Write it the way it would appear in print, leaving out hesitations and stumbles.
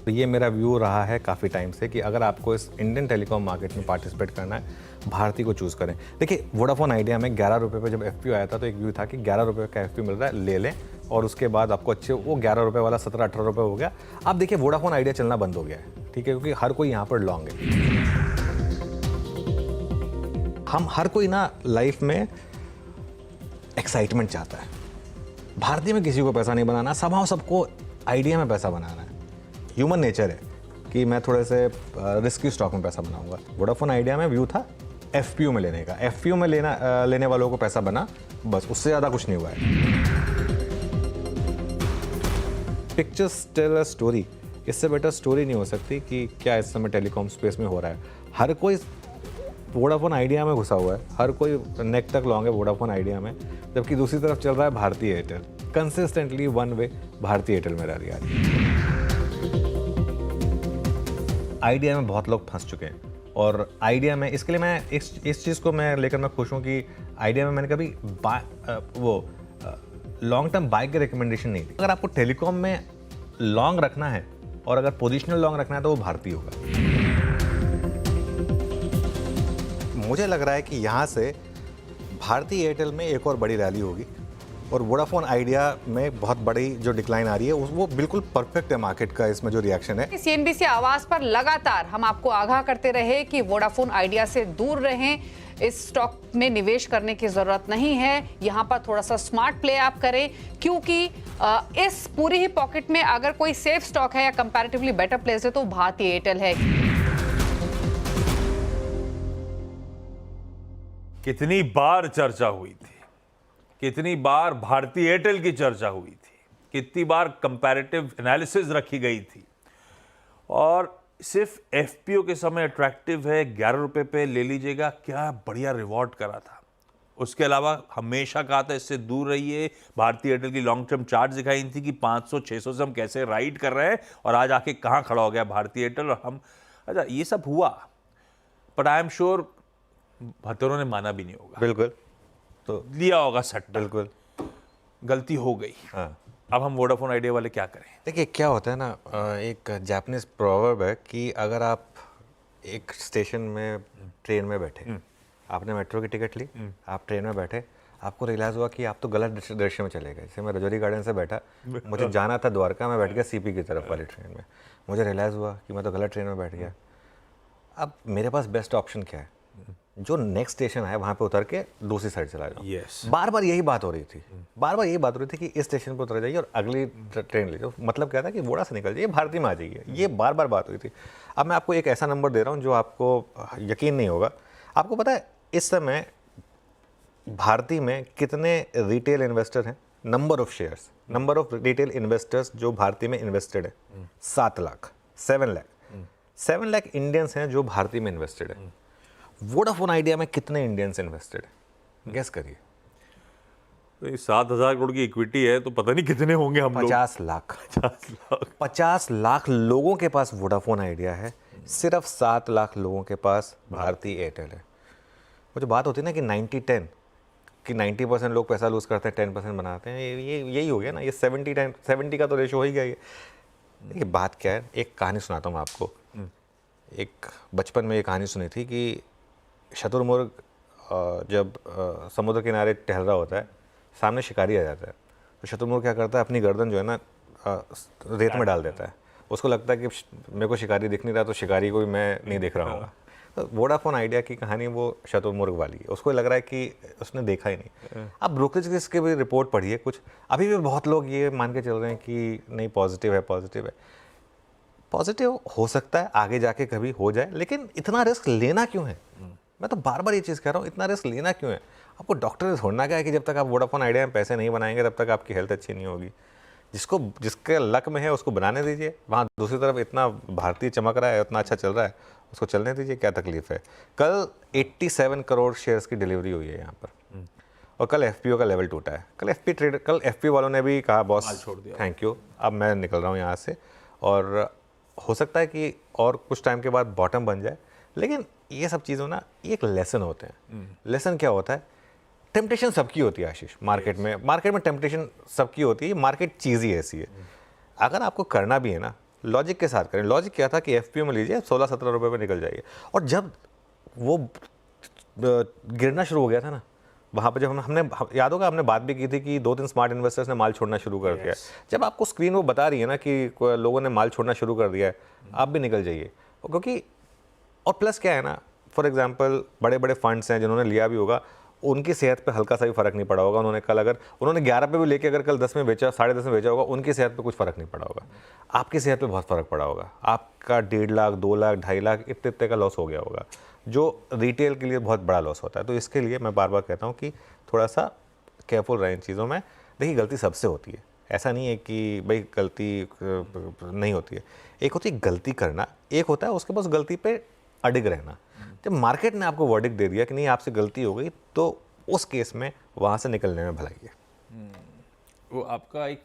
तो ये मेरा व्यू रहा है काफ़ी टाइम से कि अगर आपको इस इंडियन टेलीकॉम मार्केट में पार्टिसिपेट करना है, भारती को चूज़ करें। देखिए, वोडाफोन आइडिया में 11 रुपये पे जब FPO आया था तो एक व्यू था कि 11 रुपये का FPO मिल रहा है, ले लें, और उसके बाद आपको अच्छे वो 11 रुपये वाला 17-18 रुपये हो गया। अब देखिए, वोडाफोन आइडिया चलना बंद हो गया है, ठीक है, क्योंकि हर कोई यहाँ पर लॉन्ग है। हम हर कोई ना लाइफ में एक्साइटमेंट चाहता है। भारतीय में किसी को पैसा नहीं बनाना, सबको आइडिया में पैसा बनाना है। ह्यूमन नेचर है कि मैं थोड़े से रिस्की स्टॉक में पैसा बनाऊंगा। वोडाफोन आइडिया में व्यू था FPO में लेने का। FPO में लेने वालों को पैसा बना, बस, उससे ज़्यादा कुछ नहीं हुआ है। पिक्चर्स टेल अ स्टोरी, इससे बेटर स्टोरी नहीं हो सकती कि क्या इस समय टेलीकॉम स्पेस में हो रहा है। हर कोई वोडाफोन आइडिया में घुसा हुआ है, हर कोई नेक तक लॉन्ग है वोडाफोन आइडिया में, जबकि दूसरी तरफ चल रहा है Bharti Airtel. Consistently one way Bharti Airtel में रह रही है। आइडिया में बहुत लोग फंस चुके हैं, और आइडिया में इसके लिए मैं इस चीज़ को मैं लेकर मैं खुश हूँ कि आइडिया में मैंने कभी लॉन्ग टर्म बाय की रिकमेंडेशन नहीं दी। अगर आपको टेलीकॉम में लॉन्ग रखना है और अगर पोजिशनल लॉन्ग रखना है तो वो भारती होगा। मुझे लग रहा है कि यहाँ से भारती एयरटेल में एक और बड़ी रैली होगी, और वोडाफोन आइडिया में बहुत बड़ी जो डिक्लाइन आ रही है वो बिल्कुल परफेक्ट है मार्केट का इसमें जो रिएक्शन है। CNBC आवाज पर लगातार हम आपको आगाह करते रहे कि वोडाफोन आइडिया से दूर रहें, इस स्टॉक में निवेश करने की जरूरत नहीं है, यहां पर थोड़ा सा स्मार्ट प्ले आप करें, क्योंकि इस पूरी ही पॉकेट में अगर कोई सेफ स्टॉक है या कंपैरेटिवली बेटर प्लेस है तो भारती एयरटेल है। कितनी बार चर्चा हुई थी, कितनी बार भारती एयरटेल की चर्चा हुई थी, कितनी बार कंपैरेटिव एनालिसिस रखी गई थी, और सिर्फ FPO के समय अट्रैक्टिव है, 11 रुपए पे ले लीजिएगा, क्या बढ़िया रिवॉर्ड करा था। उसके अलावा हमेशा कहा था इससे दूर रहिए। भारती एयरटेल की लॉन्ग टर्म चार्ट दिखाई थी कि 500-600 से हम कैसे राइड कर रहे हैं, और आज आके कहाँ खड़ा हो गया भारती एयरटेल। और हम, अच्छा, ये सब हुआ, बट आई एम श्योर भतरों ने माना भी नहीं होगा। बिल्कुल, तो लिया होगा सट्टा, बिल्कुल गलती हो गई। हाँ। अब हम वोडाफोन आइडिया वाले क्या करें? देखिए, क्या होता है ना, एक जापानीज प्रोवर्ब है कि अगर आप एक स्टेशन में ट्रेन में बैठे, आपने मेट्रो की टिकट ली, आप ट्रेन में बैठे, आपको रियलाइज़ हुआ कि आप तो गलत दृश्य में चले गए। जैसे मैं रजौरी गार्डन से बैठा, मुझे जाना था द्वारका, मैं बैठ गया CP की तरफ वाली ट्रेन में, मुझे रियलाइज़ हुआ कि मैं तो गलत ट्रेन में बैठ गया। अब मेरे पास बेस्ट ऑप्शन क्या है? जो नेक्स्ट स्टेशन है वहाँ पे उतर के दूसरी साइड चला जाओ। बार बार यही बात हो रही थी, बार बार यही बात हो रही थी कि इस स्टेशन पर उतर जाइए और अगली ट्रेन ले जाओ। मतलब क्या था कि वोडा से निकल जाइए, भारती में आ जाइए। ये बार बार बात हुई थी। अब मैं आपको एक ऐसा नंबर दे रहा हूँ जो आपको यकीन नहीं होगा। आपको पता है इस समय भारती में कितने रिटेल इन्वेस्टर हैं? Number of shares, number of retail investors जो भारती में इन्वेस्टेड है 7 लाख, 7 लाख, 7 लाख इंडियंस हैं जो भारती में इन्वेस्टेड है। वोडाफोन आइडिया में कितने इंडियंस इन्वेस्टेड है? गेस करिए। तो 7,000 करोड़ की इक्विटी है तो पता नहीं कितने होंगे हम लोग। 50 लाख। 50 लाख। 50 लाख लोगों के पास वोडाफोन आइडिया है, सिर्फ 7 लाख लोगों के पास भारती एयरटेल है। वो जो बात होती है ना कि 90-10, कि 90% लोग पैसा लूज करते हैं, 10% बनाते हैं, ये यही हो गया ना। ये 70 का तो रेशो हो ही गया। ये बात क्या है, एक कहानी सुनाता हूँ आपको। एक बचपन में ये कहानी सुनी थी कि शतुरमुर्ग जब समुद्र किनारे टहल रहा होता है, सामने शिकारी आ जाता है, तो शतुरमुर्ग क्या करता है, अपनी गर्दन जो है ना रेत में डाल देता है। उसको लगता है कि मेरे को शिकारी दिख नहीं रहा, तो शिकारी को भी मैं नहीं देख रहा हूँ। तो वोडाफोन आइडिया की कहानी वो शतुरमुर्ग वाली है। उसको लग रहा है कि उसने देखा ही नहीं। अब ब्रोकरेज की भी रिपोर्ट पढ़िए कुछ, अभी भी बहुत लोग ये मान के चल रहे हैं कि नहीं, पॉजिटिव है, पॉजिटिव है। पॉजिटिव हो सकता है आगे जाके कभी हो जाए, लेकिन इतना रिस्क लेना क्यों है? मैं तो बार बार ये चीज़ कह रहा हूँ, इतना रिस्क लेना क्यों है? आपको डॉक्टर ने छोड़ना क्या है कि जब तक आप वोडाफोन आइडिया में पैसे नहीं बनाएंगे तब तक आपकी हेल्थ अच्छी नहीं होगी। जिसके लक में है उसको बनाने दीजिए। वहाँ दूसरी तरफ इतना भारतीय चमक रहा है, इतना अच्छा चल रहा है, उसको चलने दीजिए, क्या तकलीफ है। कल 87 करोड़ शेयर्स की डिलीवरी हुई है यहाँ पर, और कल FPO का लेवल टूटा है। कल FPO वालों ने भी कहा बॉस थैंक यू, अब मैं निकल रहा हूँ यहाँ से, और हो सकता है कि और कुछ टाइम के बाद बॉटम बन जाए। लेकिन ये सब चीज़ों ना एक लेसन होते हैं। लेसन क्या होता है? टेम्पटेशन सबकी होती है आशीष, मार्केट में टेम्पटेशन सबकी होती है। मार्केट चीज़ ही ऐसी है। अगर आपको करना भी है ना, लॉजिक के साथ करें। लॉजिक क्या था कि एफपीओ में लीजिए 16-17 रुपए पे निकल जाइए। और जब वो गिरना शुरू हो गया था ना, वहाँ पे जब हमने याद होगा हमने बात भी की थी कि 2-3 स्मार्ट इन्वेस्टर्स ने माल छोड़ना शुरू कर दिया। जब आपको स्क्रीन वो बता रही है ना कि लोगों ने माल छोड़ना शुरू कर दिया है, आप भी निकल जाइए। क्योंकि और प्लस क्या है ना, फॉर एग्जांपल बड़े बड़े फंड्स हैं जिन्होंने लिया भी होगा, उनकी सेहत पे हल्का सा भी फर्क नहीं पड़ा होगा। उन्होंने कल अगर उन्होंने 11 पे भी लेके अगर कल 10 में बेचा, 10.5 में बेचा होगा, उनकी सेहत पे कुछ फर्क नहीं पड़ा होगा। आपकी सेहत पे बहुत फर्क पड़ा होगा। आपका 1.5 लाख, 2 लाख, 2.5 लाख इतने का लॉस हो गया होगा, जो रिटेल के लिए बहुत बड़ा लॉस होता है। तो इसके लिए मैं बार बार कहता हूँ कि थोड़ा सा केयरफुल रहें इन चीज़ों में। देखिए, गलती सबसे होती है, ऐसा नहीं है कि भाई गलती नहीं होती है। एक होती है गलती करना, एक होता है उसके पास गलती पे अडिग रहना। जब मार्केट ने आपको वर्डिक्ट दे दिया कि नहीं आपसे गलती हो गई, तो उस केस में वहाँ से निकलने में भलाई है। वो आपका एक